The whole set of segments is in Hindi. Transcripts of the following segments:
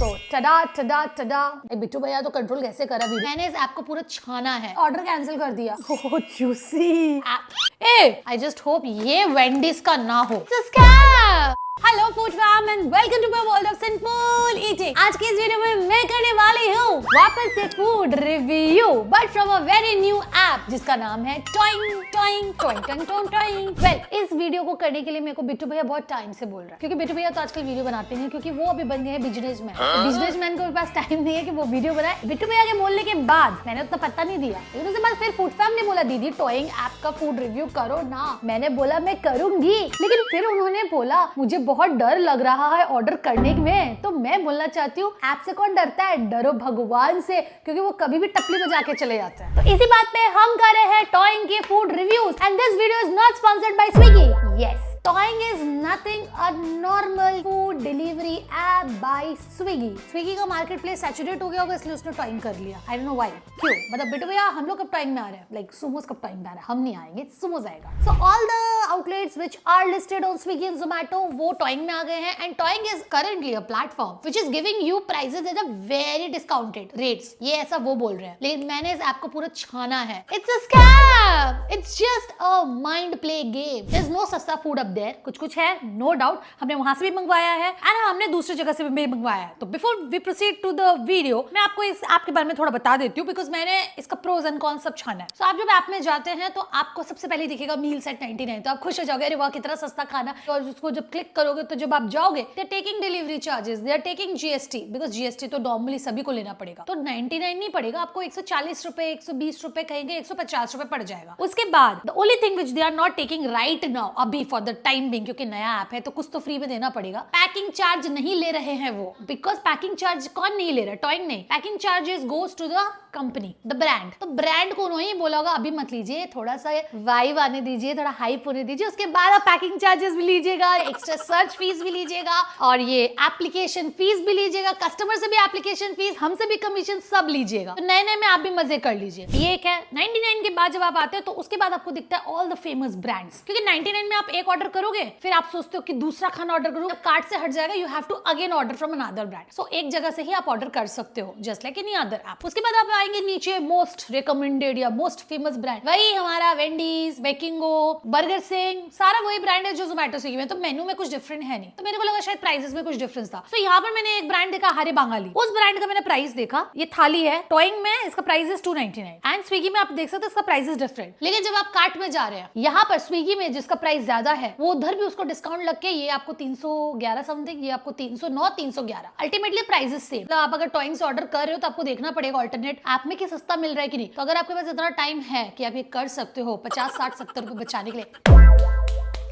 तो टडा टडा टडा, बिट्टू भैया तो कंट्रोल कैसे करा वीडियो। मैंने इस ऐप को पूरा छाना है, ऑर्डर कैंसिल कर दिया। Oh juicy. I just hope ये वेंडीज का ना हो। Hello food fam and welcome to my world of simple eating. आज के इस वीडियो में मैं करने वाली हूँ वापस से food review, but from a very new app जिसका नाम है toing toing toing toing toing toing. Well, इस वीडियो को करने के लिए मेरे को बिट्टू भैया बहुत टाइम से बोल रहा है, क्योंकि बिट्टू भैया तो आजकल वीडियो बनाते हैं क्योंकि वो अभी बन गए हैं बिजनेसमैन। बिजनेसमैन को पास टाइम नहीं है कि वो वीडियो बनाए। बिट्टू भैया के बोलने के बाद मैंने उतना पता नहीं दिया, लेकिन उसके बाद फिर फूड फैम ने बोला दीदी टॉइंग ऐप का फूड रिव्यू करो ना। मैंने बोला मैं करूंगी, लेकिन फिर उन्होंने बोला मुझे बहुत डर लग रहा है ऑर्डर करने में। तो मैं बोलना चाहती हूँ ऐप से कौन डरता है, डरो भगवान से, क्योंकि वो कभी भी टपली बजा के चले जाते हैं। तो इसी बात पे हम कर रहे हैं टॉइंग के food reviews and this video is not sponsored by Swiggy. Yes, toing is nothing a normal food delivery app by Swiggy. Swiggy का मार्केट प्लेस सैचुरेट हो गया होगा, इसलिए उसने टॉइंग कर लिया। आई डोंट नो व्हाई, क्यों। मतलब बिट्टू भैया हम लोग कब टॉइंग में आ रहे हैं, लाइक सुमोस कब टॉइंग में आ रहा है, हम नहीं आएंगे, सुमोस आएगा। So all the outlets which are listed on Swiggy and Zomato वो टॉइंग में आ गए हैं and Toing is currently a platform which is giving you prices at a very discounted rates. ये ऐसा वो बोल रहे हैं, लेकिन मैंने इस ऐप को पूरा छाना है। It's a scam, it's just a mind play game. There is no सस्ता फूड अप देयर। कुछ है, नो डाउट, हमने वहां से भी मंगवाया है एंड हमने दूसरी जगह से भी मंगवाया है। तो before we proceed to the video, मैं आपको इस ऐप के बारे में थोड़ा बता देती हूँ, बिकॉज मैंने इसका प्रोज एंड कॉन्स सब छाना है। सो आप जब ऐप में जाते हैं तो आपको सबसे पहले दिखेगा मील सेट 99, तो आप खुश हो जाओगे, अरे वाह कितना सस्ता खाना। और उसको जब क्लिक करोगे तो जब आप जाओगे they are taking delivery charges, they are taking GST, because GST तो नॉर्मली सभी को लेना पड़ेगा। तो 99 नहीं पड़ेगा आपको, 140 रुपए, 120 रुपए, कहेंगे 150 रुपए पड़ जाएगा। उसके बाद the only thing which they are not taking right now, अभी फॉर द टाइम बिंग, क्योंकि नया ऐप है तो कुछ तो फ्री में देना पड़ेगा, पैकिंग चार्ज नहीं ले रहे हैं वो। बिकॉज पैकिंग चार्ज कौन नहीं ले रहा, टॉइंग नहीं। Packing charges goes to the company, the brand. तो ब्रांड को उन्होंने बोला होगा अभी मत लीजिए, थोड़ा सा वाइब आने दीजिए, थोड़ा हाइप होने दीजिए, उसके बाद आप पैकिंग चार्जेस भी लीजिएगा, एक्स्ट्रा सर्च फीस भी लीजिएगा और ये एप्लीकेशन फीस भी लीजिएगा, कस्टमर से भी एप्लीकेशन फीस, हमसे भी कमीशन, सब लीजिएगा। तो नए नए में आप भी मजे कर लीजिए। ये क्या है, 99 के बाद जब आप आते हैं तो उसके बाद आपको दिखता है ऑल द फेमस ब्रांड्स, क्योंकि 99 में आप एक ऑर्डर करोगे, फिर आप सोचते हो कि दूसरा खाना ऑर्डर करूंगा, कार्ट से हट जाएगा, you have to again order from another brand. So एक जगह से ही आप ऑर्डर कर सकते हो, just like any other app. उसके बाद आप आएंगे नीचे मोस्ट रिकमेंडेड या मोस्ट फेमस ब्रांड, वही हमारा वेंडीज, बेकिंगो, बर्गर सिंह, सारा वही ब्रांड है जो जोमैटो स्विगी में। तो मेनू में कुछ डिफरेंट है नहीं, तो मेरे को लगा शायद प्राइसेस में कुछ डिफरेंस था। तो यहाँ पर मैंने एक ब्रांड देखा, हरे बांगाली, उस ब्रांड का मैंने प्राइस देखा। ये थाली है, टॉइंग में इसका प्राइस इज 299 एंड स्विगी में आप देख सकते हो इसका प्राइस इज डिफरेंट। लेकिन जब आप कार्ट में जा रहे हैं, यहाँ पर स्विगी में जिसका प्राइस ज्यादा है वो उधर भी उसको डिस्काउंट लग के ये आपको 311 समथिंग, ये आपको 309, 311, अल्टीमेटली प्राइसेस सेम। तो आप अगर टॉइंग से ऑर्डर कर रहे हो तो आपको देखना पड़ेगा ऑल्टरनेट ऐप में कि सस्ता मिल रहा है कि नहीं। तो अगर आपके पास इतना टाइम है कि आप ये कर सकते हो 50, 60, 70 रुपए बचाने के लिए,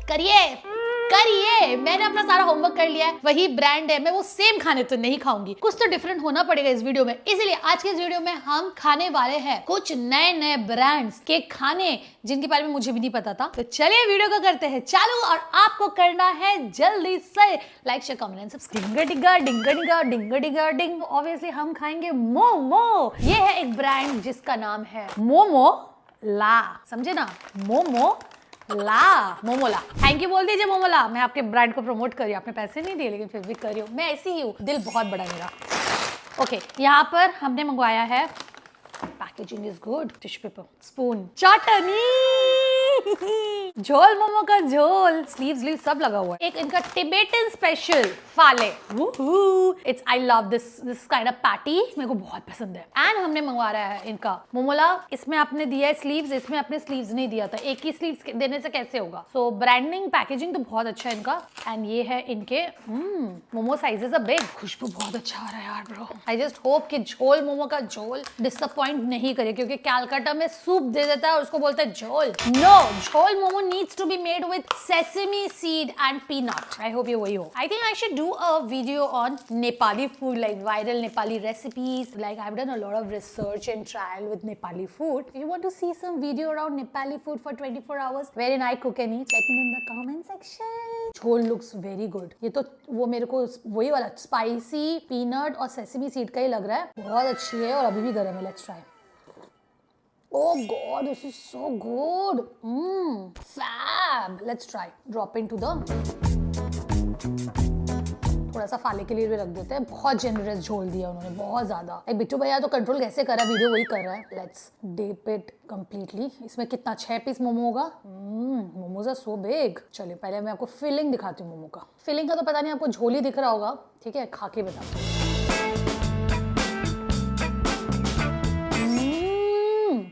करिए। मैंने अपना सारा होमवर्क कर लिया है, वही ब्रांड है, मैं वो सेम खाने तो नहीं खाऊंगी, कुछ तो डिफरेंट होना पड़ेगा इस वीडियो में। इसीलिए आज के इस वीडियो में हम खाने वाले हैं कुछ नए नए ब्रांड्स के खाने जिनके बारे में मुझे भी नहीं पता था। तो चलिए वीडियो को करते हैं चालू, और आपको करना है जल्दी से like share comment and subscribe. डिंगा ding. Obviously हम खाएंगे मोमो। ये है एक ब्रांड जिसका नाम है मोमो ला, समझे ना, मोमो मोमोला। थैंक यू बोल दीजिए मोमोला। मैं आपके ब्रांड को प्रमोट करी, आपने पैसे नहीं दिए लेकिन फिर भी करी हूँ, मैं ऐसी ही हूँ, दिल बहुत बड़ा मेरा। ओके, यहाँ पर हमने मंगवाया है, packaging is good, tissue paper, spoon, chutney, jhol, momo का झोल, स्लीव सब लगा हुआ है। एक इनका टिबेटन स्पेशल फाले, it's I love this kind of patty, मेरे को बहुत पसंद है। एंड हमने मंगवा रहा है इनका मोमोला, इसमें आपने दिया है स्लीव्स, इसमें आपने स्लीव्स नहीं दिया था, एक ही स्लीव्स देने से कैसे होगा। सो ब्रांडिंग पैकेजिंग तो बहुत अच्छा है इनका। एंड ये है इनके मोमो साइजेस अ बिग, खुशबू बहुत अच्छा आ रहा है यार ब्रो। आई जस्ट होप कि झोल मोमो का झोल डिसअपॉइंट नहीं करे, क्योंकि कैलकाटा में सूप दे देता है और उसको बोलता है झोल। नो, झोल momo needs to be made with sesame seed and peanut. I hope ये वही हो। I think I should do a video on Nepali food, like viral Nepali recipes. Like I've done a lot of research and trial with Nepali food. If you want to see some video around Nepali food for 24 hours, wherein I cook and eat, let me know in the comment section. झोल looks very good. ये तो वो मेरे को वही वाला spicy peanut और sesame seed का ही लग रहा है, बहुत अच्छी है और अभी भी गर्म है। Let's try. Oh God, this is so good. Fab. Let's try. Drop into the थोड़ा सा फाले के लिए भी रख देते हैं। बहुत जेनरस झोल दिया उन्होंने, बहुत ज्यादा। एक बिट्टू भैया तो कंट्रोल कैसे कर रहा है, वीडियो वही कर रहा है। Let's dip it completely. इसमें कितना 6 पीस मोमो होगा। Momos are so big. चलिए पहले मैं आपको फिलिंग दिखाती हूँ मोमो का। फिलिंग का तो पता नहीं, आपको झोली दिख रहा होगा, ठीक है, खा के बताती हूँ।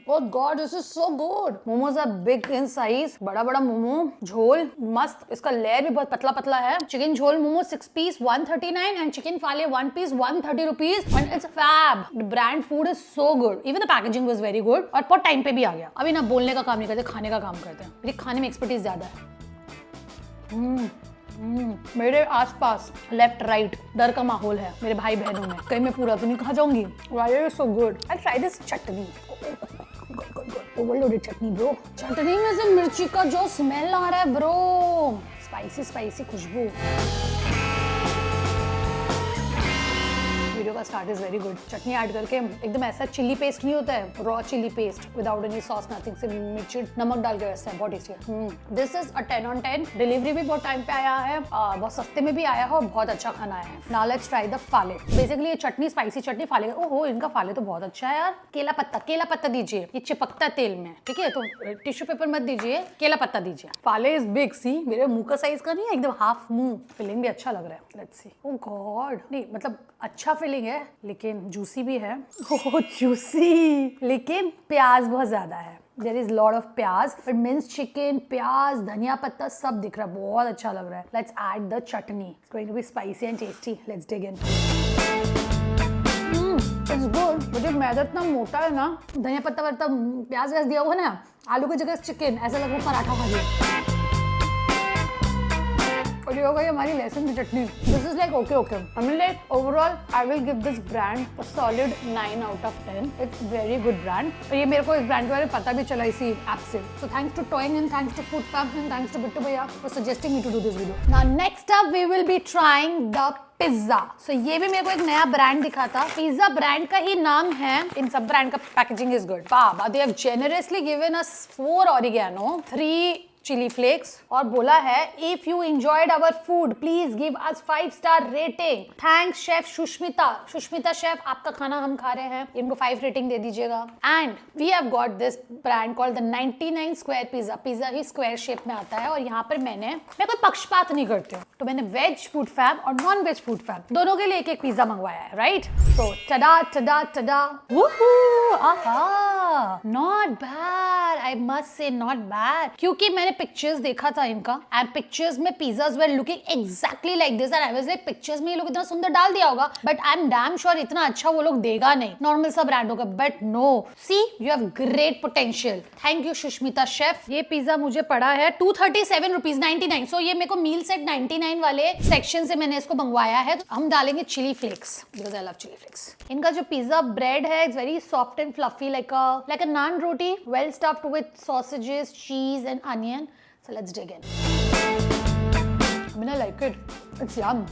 Oh God, this is so good. Momos are big in size. बड़ा बड़ा मोमो, झोल मस्त। इसका लेयर भी बहुत पतला पतला है। चिकन झोल मोमो 6 पीस 139 and chicken फाले 1 piece 130 rupees and it's fab. The brand food is so good. Even the packaging was very good. और बहुत टाइम पे भी आ गया। अभी ना बोलने का काम नहीं करते, खाने का काम करते हैं। मेरी खाने में एक्सपर्टीज ज्यादा है। मेरे आसपास लेफ्ट राइट डर का माहौल है मेरे भाई बहनों में, कहीं मैं पूरा तो नहीं खा जाऊंगी। Why are you so good? I'll try this chutney. Overloaded chutney bro. Chutney में से मिर्ची का जो स्मेल आ रहा है ब्रो, स्पाइसी स्पाइसी खुशबू। वीडियो का start is very good. Chutney add करके एकदम ऐसा चिल्ली पेस्ट नहीं होता है, raw chilli paste without any sauce nothing, सिर्फ मिर्ची नमक डाल के वैसा है, बहुत टेस्टी है। This is a 10 on 10। Delivery भी बहुत टाइम पे आया है, बहुत सस्ते में भी आया है और बहुत अच्छा खाना है। नाउ लेट्स ट्राई द फाले। बेसिकली ये चटनी स्पाइसी चटनी फाले। ओहो, इनका फाले तो बहुत अच्छा है यार। केला पत्ता दीजिए, ये चिपकता तेल में, ठीक है, तो टिश्यू पेपर मत दीजिए, केला पत्ता दीजिए। फाले इज बिग, सी मेरे मुंह का साइज का नहीं है, एकदम हाफ मुंह। फिलिंग भी अच्छा लग रहा है। Let's C. ओह गॉड, नहीं मतलब अच्छा फिलिंग है लेकिन जूसी भी है। ओह जूसी, लेकिन प्याज बहुत ज्यादा है। There is lot of प्याज, but minced chicken, प्याज, धनिया पत्ता सब दिख रहा है, बहुत अच्छा लग रहा है। Let's add the chutney. It's going to be spicy and tasty. Let's dig in. It's good. मुझे मैदा इतना मोटा है ना, धनिया पत्ता वत्ता प्याज व्याज दिया हुआ ना, आलू की जगह चिकन, ऐसा लग रहा है पराठा खा लिया। और ये हो गई हमारी लहसुन की chutney. This is like okay. I mean like overall I will give this brand a solid 9 out of 10। It's very good brand. और ये मेरे को इस ब्रांड के बारे में पता भी चला इसी ऐप से। So thanks to Toing and thanks to food fab and thanks to Bittu भैया for suggesting me to do this video. Now next up we will be trying the pizza. So ये भी मेरे को एक नया ब्रांड दिखा था। पिज्जा ब्रांड का ही नाम है। इन सब ब्रांड का पैकेजिंग इज गुड। बाबा they have generously given us 4 oregano, 3 chilli flakes और बोला है if you enjoyed our food please give us 5 star rating. Thanks chef Sushmita chef, आपका खाना हम खा रहे हैं, इनको 5 रेटिंग दे दीजिएगा। And we have got this brand called the 99 square pizza. Pizza ही स्क्वायर शेप में आता है और यहाँ पर मैं कोई पक्षपात नहीं करती हूँ, तो मैंने वेज फूड फैब और नॉन वेज फूड फैब दोनों के लिए एक पिज्जा मंगवाया है, right. So टडा not bad, I must say not bad, क्योंकि मैंने पिक्चर्स देखा था इनका एंड पिक्चर्स में pizzas were looking exactly like this and I was like pictures में ये लोग इतना सुंदर डाल दिया होगा, but I am damn sure इतना अच्छा वो लोग देगा नहीं, नॉर्मल सा ब्रांड होगा। But no, see you have great potential. Thank you Sushmita chef. ये पिज्जा मुझे पड़ा है 237 रुपीज 99। सो ये मेरे को मील सेट 99 वाले सेक्शन से मैंने इसको मंगवाया है। हम डालेंगे chilli flakes because I love chilli flakes. इनका जो पिज्जा ब्रेड है it's very soft and fluffy like a naan roti, well stuffed with sausages, cheese and onion. So let's dig in. I mean, I like it. It's yum.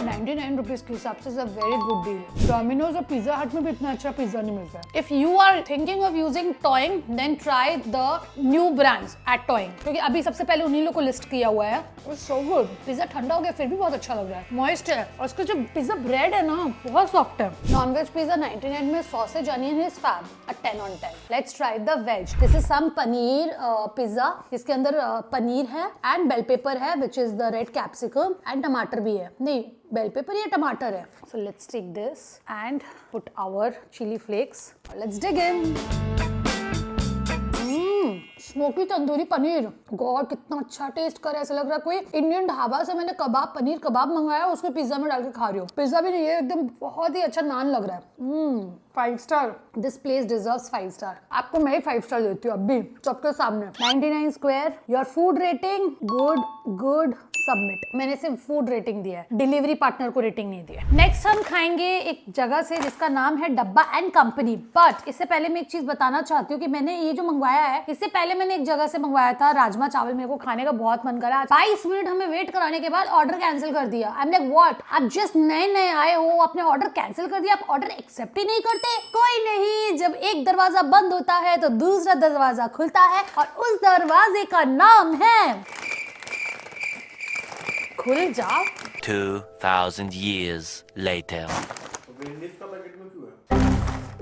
99 rupees के हिसाब से वेरी गुड डील। डोमिनोज और पिज्जा हट में भी इतना अच्छा पिज्जा नहीं मिलता है। If you are thinking of using Toing then try the new brands at Toing, क्योंकि अभी सबसे पहले उन्हीं लोग को लिस्ट किया हुआ है। So good. पिज्जा ठंडा हो गया फिर भी बहुत अच्छा लग रहा है, मॉइस्ट है और उसका जो पिज्जा ब्रेड है ना बहुत सॉफ्ट है। नॉन वेज पिज्जा 99 में sausage onion is fab, a 10 on 10। Let's try the veg. This is some paneer pizza, इसके अंदर पनीर है एंड बेल पेपर है which is the red capsicum and टमाटर भी है, नहीं बेल पेपर या टमाटर है। So let's take this and put our chilli flakes. Let's dig in. Smoky tandoori paneer, god कितना अच्छा टेस्ट कर रहा है। ऐसा लग रहा है कोई इंडियन ढाबा से मैंने पनीर कबाब मंगाया उसको पिज्जा में डाल के खा रही हूँ। पिज्जा भी नहीं है, एकदम बहुत ही अच्छा नान लग रहा है। 5 star। This place deserves 5 star। आपको मैं ही 5 star देती हूँ अभी सबके सामने। 99 square. Your food rating good submit. मैंने सिर्फ फूड रेटिंग दिया है, डिलीवरी पार्टनर को रेटिंग नहीं दिया। नेक्स्ट हम खाएंगे एक जगह से जिसका नाम है डब्बा एंड कंपनी। बट इससे पहले मैं एक चीज बताना चाहती हूँ कि मैंने ये जो मंगवाया है, इससे पहले मैंने एक जगह से मंगवाया था राजमा चावल। मेरे को खाने का बहुत मन करा, 22 मिनट हमें वेट कराने के बाद ऑर्डर कैंसिल कर दिया। आई एम लाइक व्हाट, आप जस्ट नए आए हो, आपने ऑर्डर कैंसिल कर दिया, आप ऑर्डर एक्सेप्ट ही नहीं करते। कोई नहीं, जब एक दरवाजा बंद होता है तो दूसरा दरवाजा खुलता है और उस दरवाजे का नाम है खुल जा। 2,000 years later.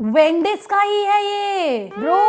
वेंडीज का ही है ये ब्रो।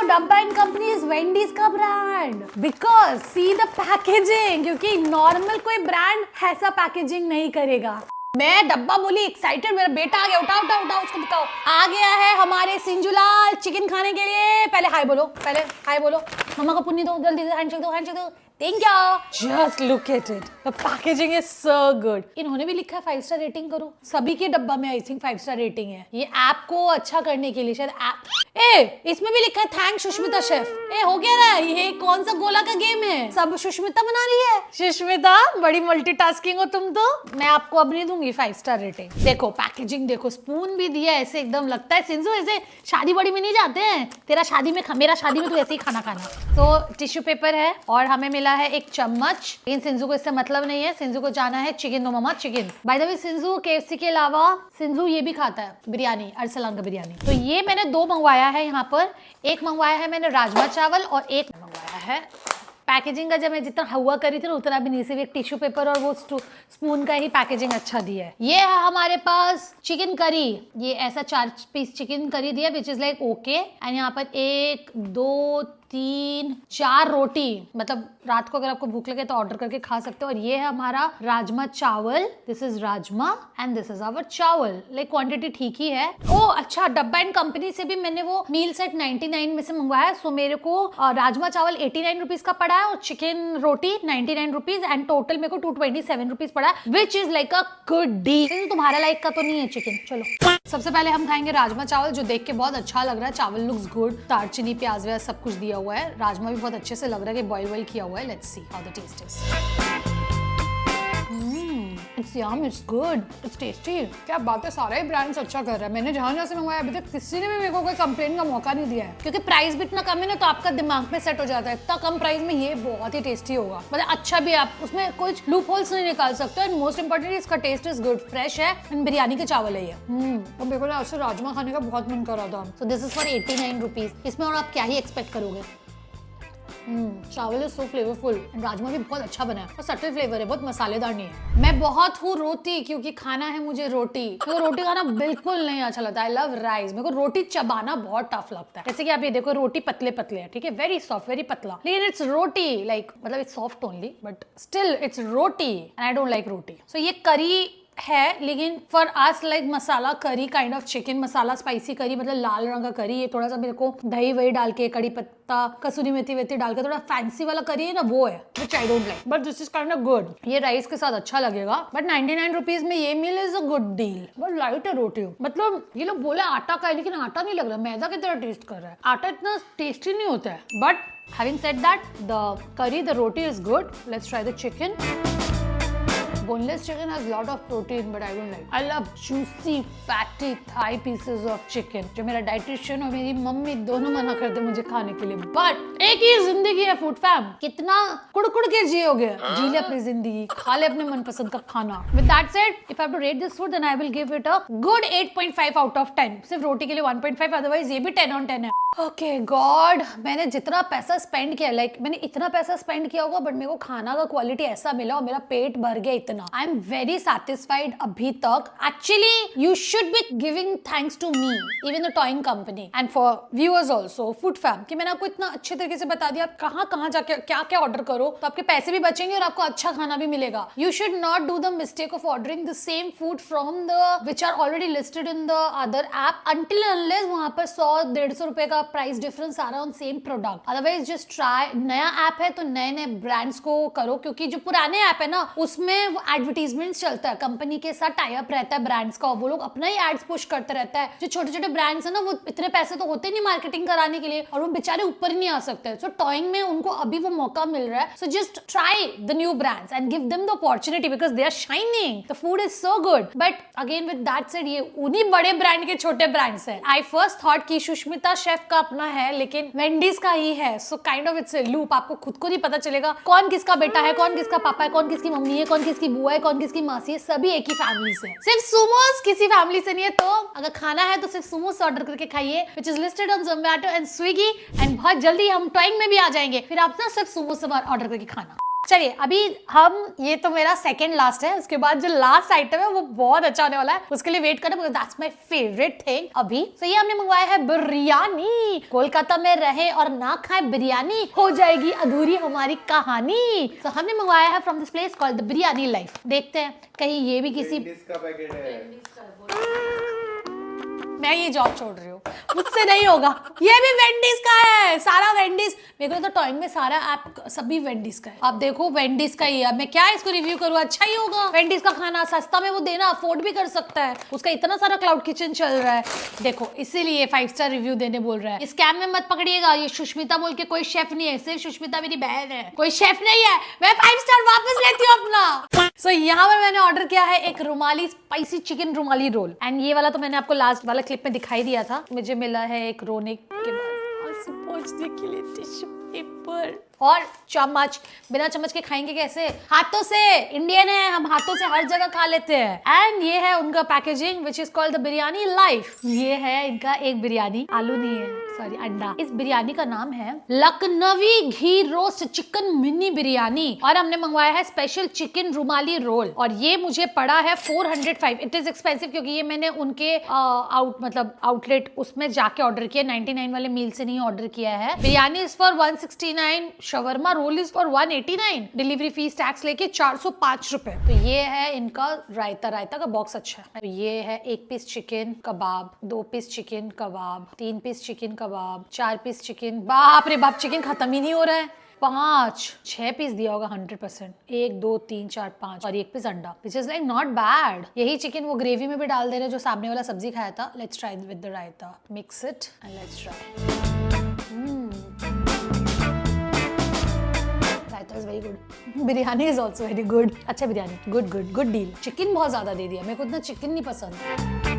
डब्बा एंड कंपनी इज वेंडीज का brand because see the packaging, क्योंकि नॉर्मल कोई ब्रांड ऐसा पैकेजिंग नहीं करेगा। मैं डब्बा बोली एक्साइटेड, मेरा बेटा आ गया, उठाओ उठाओ उठाओ उसको दिखाओ। आ गया है हमारे सिंजुलाल चिकन खाने के लिए। पहले हाय बोलो, पहले हाय बोलो। मम्मा को पुन्नी दो, जल्दी से हैंडशेक दो, हैंडशेक दो। Thank you. Just look at it. The packaging is so good. इन्होंने भी लिखा है 5 स्टार रेटिंग करो। सभी के डब्बा में आई थिंक 5 स्टार रेटिंग है। ये ऐप को अच्छा करने के लिए शायद ऐप। इसमें भी लिखा है थैंक सुष्मिता शेफ। हो क्या रहा है? ये कौन सा गोला का गेम है? सब सुष्मिता बना रही है। सुष्मिता बड़ी मल्टीटास्किंग हो तुम तो। मैं आपको अब नहीं दूंगी 5 स्टार रेटिंग। देखो पैकेजिंग देखो, स्पून भी दिया ऐसे, एकदम लगता है सिंजू ऐसे शादी बड़ी में नहीं जाते हैं। तेरा शादी में मेरा शादी में तू ऐसे ही खाना खाना। तो टिश्यू पेपर है और हमें मिला है एक चम्मच। इन सिंजू को इससे मतलब नहीं है, सिंजू को जाना है चिकन दो mama chicken. By the way सिंजू केएफसी के अलावा सिंजू ये भी खाता है बिरयानी, अरसलान का बिरयानी। तो ये मैंने 2 मंगवाया है यहाँ पर। एक मंगवाया है मैंने राजमा चावल और एक मंगवाया है पैकेजिंग का। जब मैं जितना हुआ करी थी ना उतना भी नहीं, सिर्फ एक टिश्यू पेपर और वो स्पून का ही पैकेजिंग अच्छा दिया है। ये है हमारे पास चिकन करी। ये ऐसा 4 पीस चिकन करी दिया which is like okay. And यहाँ पर 1 2 3 4 रोटी, मतलब रात को अगर आपको भूख लगे तो ऑर्डर करके खा सकते हो। और ये है हमारा राजमा चावल। This is rajma and this is our chawal. Like quantity ठीक ही है। ओ अच्छा, डब्बा एंड कंपनी से भी मैंने वो मील सेट 99 में से मंगवाया। सो मेरे को राजमा चावल 89 रुपीज का पड़ा है और chicken roti 99 rupees and total मेरे को 227 रुपीज पड़ा है which is like a good deal. तुम्हारा लाइक का तो नहीं है चिकन। चलो सबसे पहले हम खाएंगे राजमा चावल, जो देख के बहुत अच्छा लग रहा है। चावल लुक्स गुड, दालचीनी प्याज व्याज सब कुछ दिया हुआ है। राजमा भी बहुत अच्छे से लग रहा है कि बॉईल किया हुआ है। Let's see how the taste is. It's yum, it's good, it's tasty. क्या बात है, सारे ब्रांड्स अच्छा कर रहा है। मैंने जहाँ से मंगवाया अभी तक किसी ने भी मेरे को कोई कंप्लेन का मौका नहीं दिया है, क्योंकि प्राइस भी इतना कम है ना, तो आपका दिमाग में सेट हो जाता है इतना कम प्राइस में ये बहुत ही टेस्टी होगा। मतलब अच्छा भी, आप उसमें कुछ लूप होल्स नहीं निकाल सकते। एंड मोस्ट इंपोर्टेंटली इसका टेस्ट इज गुड, फ्रेश है एंड बिरयानी के चावल है ये। तो मेरे को आज से राजमा खाने का बहुत मन कर रहा था। So this is for 89 rupees. इसमें और आप क्या ही एक्सपेक्ट करोगे। चावल is so flavourful and rajma भी बहुत अच्छा बना है और सटल फ्लेवर है, बहुत मसालेदार नहीं है। मैं बहुत हूँ रोटी, क्योंकि खाना है मुझे रोटी। मेरे को रोटी खाना बिल्कुल नहीं अच्छा लगता। I love rice. मेरे को रोटी चबाना बहुत टफ लगता है। जैसे कि आप ये देखो, रोटी पतले पतले है, ठीक है, वेरी सॉफ्ट वेरी पतला, लेकिन इट्स रोटी लाइक, मतलब it's soft only but still it's roti and I don't like roti. So ये करी है, लेकिन for us like masala curry kind of chicken masala spicy curry, मतलब लाल रंग का करी। ये थोड़ा सा मेरे को दही वही डाल के, कड़ी पत्ता, कसूरी मेथी वेथी डाल के थोड़ा फैंसी वाला करी है ना, वो है which I don't like, but this is kind of good. ये राइस के साथ अच्छा लगेगा। बट 99 रुपीज में ये meal is a good deal. But light है रोटी, मतलब ये लोग बोले आटा का है, लेकिन आटा नहीं लग रहा, मैदा की तरह टेस्ट कर रहा है। आटा इतना टेस्टी नहीं होता है। But having said that, the करी, the roti is good. Let's try the chicken. Boneless chicken has a lot of protein, but I don't like. I love juicy, fatty thigh pieces of chicken. जो मेरा डाइटिशियन और मेरी मम्मी दोनों मना करते मुझे खाने के लिए। But एक ही जिंदगी है फूड फैम, कितना कुड़ के जियोगे। जी ले अपनी जिंदगी, खा ले अपने मनपसंद का खाना। With that said, if I have to rate this food, then I will give it a good 8.5 out of 10. सिर्फ रोटी के लिए 1.5, otherwise ये भी 10 on 10 है। ओके गॉड, मैंने जितना पैसा स्पेंड किया, लाइक मैंने इतना पैसा स्पेंड किया होगा, बट मेरे को खाना का क्वालिटी ऐसा मिला और मेरा पेट भर गया इतना। आई एम वेरी सैटिस्फाइड अभी तक। Actually you should be giving thanks to me, even the Toing company and for viewers also, food fam, कि मैंने आपको इतना अच्छे तरीके से बता दिया आप कहाँ जाके क्या क्या ऑर्डर करो, तो आपके पैसे भी बचेंगे और आपको अच्छा खाना भी मिलेगा। You should not do the mistake of ordering the same food from the which are already listed in the other app until unless वहां पर 100-150 रुपए का प्राइस डिफरेंस आ रहा है on same product. Otherwise just try. नया ऐप है तो नए नए ब्रांड्स को करो, क्योंकि जो पुराने ऐप है ना उसमें वो एडवर्टीजमेंट चलता है, कंपनी के साथ टाई अप रहता है ब्रांड्स का, वो लोग अपना ही एड्स पुश करते रहता है। जो छोटे छोटे ब्रांड्स है ना, वो इतने पैसे तो होते नहीं मार्केटिंग कराने के लिए, और वो बेचारे ऊपर ही नहीं आ सकते। सो टॉइंग में उनको अभी वो मौका मिल रहा है। So just try the new brands and give them the opportunity because they are shining. The food is so good. But again with that said, ये उन्हीं बड़े ब्रांड के छोटे ब्रांड्स है। आई फर्स्ट थॉट कि सुष्मिता शेफ का अपना है, लेकिन वेंडीज का ही है। So kind of it's a loop. आपको खुद को नहीं पता चलेगा कौन किसका बेटा है, कौन किसका पापा है, कौन किसकी मम्मी है, कौन किसकी बुआ है, कौन किसकी मासी है। सभी एक ही फैमिली से। सिर्फ सुमोस किसी फैमिली से नहीं है। तो अगर खाना है तो सिर्फ सुमोस ऑर्डर करके खाइए, which is listed on Zomato and Swiggy. And बहुत जल्दी हम टॉइंग में भी आ जाएंगे, फिर आप ना सिर्फ सुमोस ऑर्डर करके खाना। चलिए अभी हम, ये तो मेरा सेकंड लास्ट है, उसके बाद जो लास्ट आइटम है वो बहुत अच्छा होने वाला है, उसके लिए वेट करना, दैट्स माय फेवरेट थिंग अभी। तो ये हमने मंगवाया है बिरयानी। कोलकाता में रहे और ना खाए बिरयानी, हो जाएगी अधूरी हमारी कहानी। तो हमने मंगवाया है from this place called the biryani life. देखते हैं कहीं ये भी किसी का पैकेट है। मैं ये जॉब छोड़ रही हूँ, मुझसे नहीं होगा। ये भी वेंडीज का है, सारा वेंडीज। मेरे को तो टॉइंग में सारा ऐप सभी वेंडीज का है। आप देखो वेंडीज का ही है, मैं क्या इसको रिव्यू करूँ, अच्छा ही होगा। वेंडीज का खाना सस्ता में वो देना अफोर्ड भी कर सकता है, उसका इतना सारा क्लाउड किचन चल रहा है। देखो इसीलिए 5 स्टार रिव्यू देने बोल रहा है। इस स्कैम में मत पकड़िएगा, ये सुष्मिता बोल के कोई शेफ नहीं है, सिर्फ सुष्मिता मेरी बहन है, कोई शेफ नहीं है। मैं 5 स्टार वापस लेती हूँ अपना। सो यहाँ पर मैंने ऑर्डर किया है एक rumali spicy chicken rumali roll, and ये वाला तो मैंने आपको लास्ट वाला क्लिप में दिखाई दिया था। मुझे मिला है एक रोने के बाद आंसू पोंछने के लिए टिश्यू पेपर और चम्मच। बिना चम्मच के खाएंगे कैसे, हाथों से। इंडियन है हम, हाथों से हर जगह खा लेते हैं। एंड ये है उनका packaging which is called the biryani life. ये है इनका एक बिरयानी, आलू नहीं है सॉरी अंडा। इस बिरयानी का नाम है लखनवी घी रोस्ट चिकन मिनी बिरयानी, और हमने मंगवाया है स्पेशल चिकन रुमाली रोल, और ये मुझे पड़ा है 405। इट इज एक्सपेंसिव क्योंकि ये मैंने उनके आउटलेट उसमें जाके ऑर्डर किया, 99 वाले मील से नहीं ऑर्डर किया है। Biryani is for 169, shawarma roll is for 189, delivery fee tax लेके 405 रुपए। तो ये है इनका रायता, रायता का बॉक्स अच्छा है। तो ये है 1 पीस चिकन कबाब, 2 पीस चिकन कबाब, 3 पीस चिकन कबाब, 4 पीस चिकन, बाप रे बाप चिकन खत्म ही नहीं हो रहा है। 5 6 पीस दिया होगा 100%, 1 2 3 4 5 और 1 पीस अंडा, which is like not bad. यही चिकन वो ग्रेवी में भी डाल दे रहे जो सामने वाला सब्जी खाया था। Let's try with the raita, mix it and let's try. Raita is very good, biryani is also very good. अच्छा biryani, good good good deal. Chicken बहुत ज्यादा दे दिया, मेरे को इतना चिकन नहीं पसंद।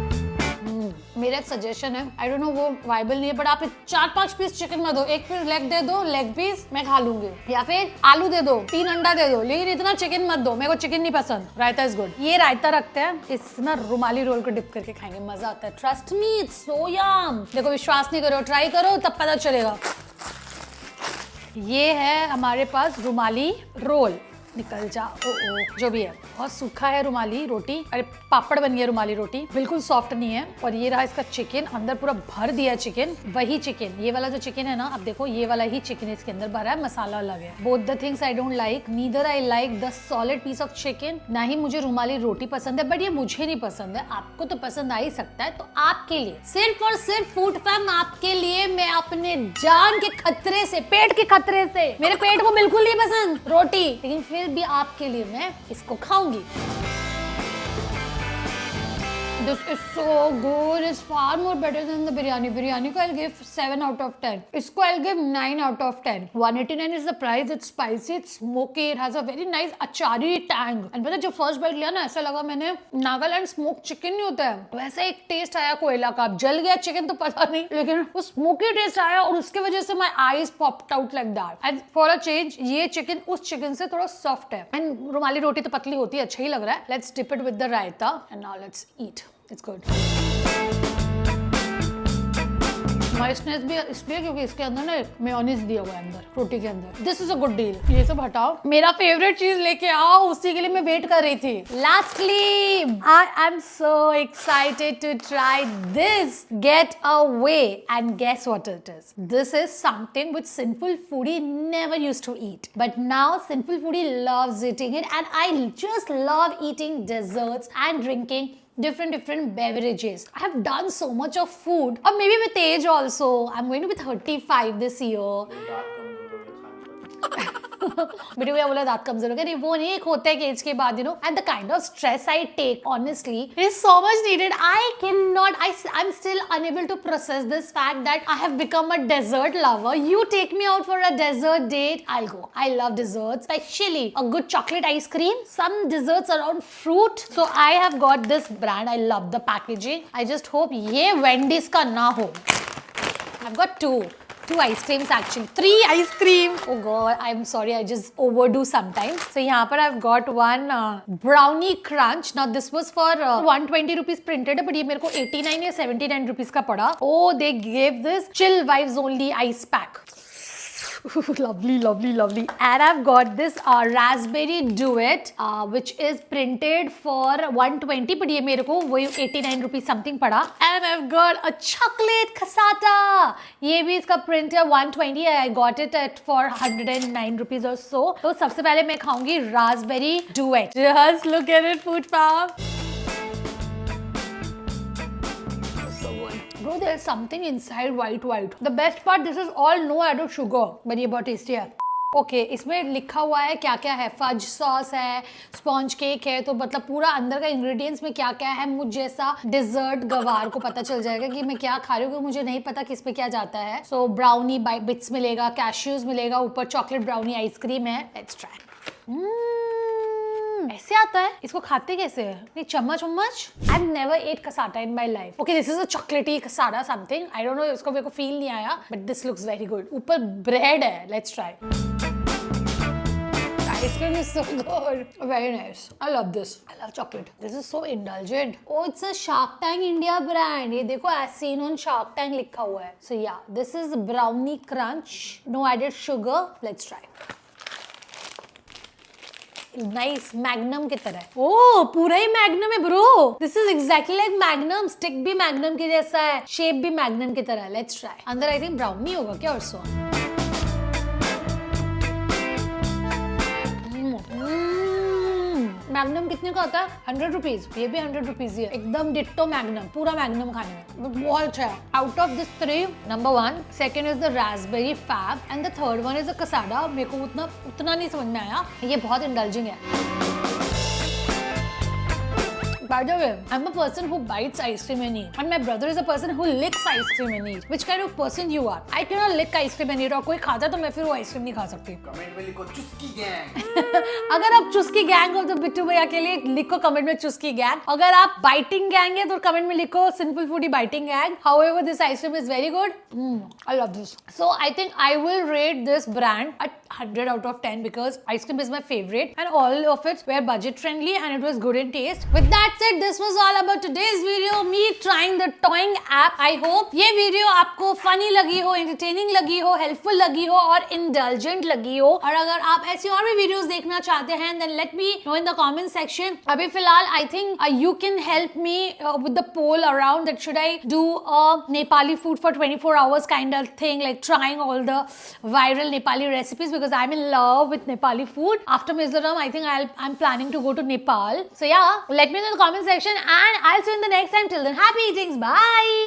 मेरा एक सजेशन है, आई डोंट नो वो वाइबल नहीं है, बट आप 4-5 पीस चिकन में दो, 1 पीस लेग दे दो, लेग पीस मैं खा लूंगी, या फिर आलू दे दो, 3 अंडा दे दो, लेकिन इतना चिकन मत दो, मेरे को चिकन नहीं पसंद। रायता इज गुड। ये रायता रखते हैं, इस ना रुमाली रोल को डिप करके खाएंगे, मजा आता है। ट्रस्ट मी इट्स सो यम। देखो विश्वास नहीं करो, ट्राई करो तब पता चलेगा। ये है हमारे पास रुमाली रोल, निकल जा ओ जो भी है। बहुत सूखा है रुमाली रोटी, अरे पापड़ बन गया रुमाली रोटी, बिल्कुल सॉफ्ट नहीं है। और ये रहा इसका चिकन, अंदर पूरा भर दिया चिकन, वही चिकन, ये वाला जो चिकन है ना, अब देखो ये वाला ही चिकन इसके अंदर भरा है, मसाला अलग है। Both the things I don't like, neither I like the solid piece of chicken, ना ही मुझे रुमाली रोटी पसंद है, बट ये मुझे नहीं पसंद है, आपको तो पसंद आ ही सकता है। तो आपके लिए, सिर्फ और सिर्फ फूड फैम आपके लिए, मैं अपने जान के खतरे से, पेट के खतरे से, मेरे पेट को बिल्कुल नहीं पसंद रोटी, लेकिन फिर भी आपके लिए मैं इसको खाऊंगी। This is so good. It's far more better than the biryani. Biryani को I'll give 7 out of 10. इसको I'll give 9 out of 10. 189 is the price. It's spicy, it's smoky. It has a very nice achari tang. And पता जब first bite लिया ना, ऐसा लगा मैंने नागालैंड स्मोक चिकन नहीं होता है, तो ऐसा एक टेस्ट आया कोयला का। जल गया चिकन तो पता नहीं, लेकिन वो स्मोकी टेस्ट आया, और उसके वजह से my eyes popped out like that. And for a change, ये चिकन उस चिकन से थोड़ा सॉफ्ट है, एंड रुमाली रोटी तो पतली होती है, अच्छा ही लग रहा है। Let's dip it with the raita and now let's eat. It's good. Moistness भी इसलिए क्योंकि इसके अंदर ना मेयोनीज दिया हुआ है अंदर रोटी के अंदर। This is a good deal. ये सब हटाओ, मेरा फेवरेट चीज लेके आओ, उसी के लिए मैं वेट कर रही थी। Lastly I am so excited to try this getaway, and guess what it is. This is something which simple foodie never used to eat, but now simple foodie loves eating it, and I just love eating desserts and drinking different beverages. I have done so much of food, or maybe with age also. I'm going to be 35 this year. बेटे भैया बोला दांत कमजोर हो गए, नहीं वो नहीं, एक होता है कि एज के बाद, you know, and the kind of stress I take, honestly it is so much needed. I can not, I am still unable to process this fact that I have become a dessert lover. You take me out for a dessert date, I go. I love dessert, specially a good chocolate ice cream, some desserts around fruit. So I have got this brand, I love the packaging. I just hope ये वेंडीज का ना हो. I've got two ice creams actually. 3 ice creams. Oh god, I'm sorry, I just overdo sometimes. So यहाँ पर I've got one brownie crunch. Now this was for 120 rupees printed, but ये मेरे को 89 या 79 rupees का पड़ा. Oh, they gave this chill vibes only ice pack. Lovely, lovely, lovely. And I've got this raspberry duet, which is printed for 120, but ये मेरे को वही 89 rupees something पड़ा. And I've got a chocolate cassata. ये भी इसका print है 120. I got it at for 109 rupees or so. तो सबसे पहले मैं खाऊंगी raspberry duet. Just look at it, Food Fam. Bro, there's something inside white. The best part, this is all no added sugar, but ये बहुत tasty है. ओके इसमें लिखा हुआ है क्या क्या है. फज सॉस है, स्पॉन्ज केक है, तो मतलब पूरा अंदर का इंग्रेडिएंट्स में क्या क्या है मुझे जैसा डिजर्ट गवार को पता चल जाएगा कि मैं क्या खा रही हूँ, क्योंकि मुझे नहीं पता किस पे क्या जाता है. सो ब्राउनी बिट्स मिलेगा, कैश्यूज मिलेगा, ऊपर चॉकलेट ब्राउनी आइसक्रीम है. Let's try. ऐसे आता है. इसको खाते कैसे है? नहीं चम्मच. I never ate cassata in my life. Okay this is a chocolaty cassata something. I don't know, इसको मेरे को फील नहीं आया, but this looks very good. ऊपर ब्रेड है. Let's try. Ice cream is so good. Very nice. I love this. I love chocolate. This is so indulgent. Oh, it's a Shark Tank India brand. ये देखो as seen on Shark Tank लिखा हुआ है. So yeah, this is brownie crunch. No added sugar. Let's try. Nice. Magnum की तरह. Oh, पूरा ही Magnum है bro. This is exactly like Magnum. Stick भी Magnum के जैसा है. Shape भी Magnum की तरह है. Let's try. अंदर I think brownie होगा क्या और so. मैग्नम कितने का होता है? 100 रुपीज. ये भी 100 रुपीज ही है. एकदम डिट्टो मैग्नम. पूरा मैग्नम खाने में बहुत अच्छा है. Out of this 3, number 1, second is the raspberry fab and the third one is the cassata. मेरे को उतना नहीं समझ में आया. ये बहुत इंडल्जिंग है. By the way, I'm a person who bites ice cream and eat, and my brother is a person who licks ice cream and eat. Which kind of person you are? I cannot lick ice cream and eat. और कोई खाता तो मैं फिर वो आइस क्रीम नहीं खा सकती. कमेंट में लिखो चुस्की गैंग. अगर आप चुस्की गैंग हो तो बिट्टू भैया के लिए लिखो कमेंट में चुस्की गैंग. अगर आप बाइटिंग गैंग है तो कमेंट में लिखो simple foodie biting gang. However, this ice cream is very good. I love this. So I think I will rate this brand at 100 out of 10 because ice cream is my favorite and all of it were budget friendly and it was good in taste. With that said, this was all about today's video. Me trying the Toing app. I hope ये वीडियो आपको फनी लगी हो, entertaining लगी हो, helpful लगी हो और indulgent लगी हो. और अगर आप ऐसी और भी वीडियोस देखना चाहते हैं then let me know in the comment section. अभी फिलहाल I think you can help me with the poll around that should I do a Nepali food for 24 hours kind of thing, like trying all the viral Nepali recipes because I'm in love with Nepali food. After Mizoram, I think I'm planning to go to Nepal. So yeah, let me know in the comment section and I'll see you in the next time. Till then, happy eatings. Bye.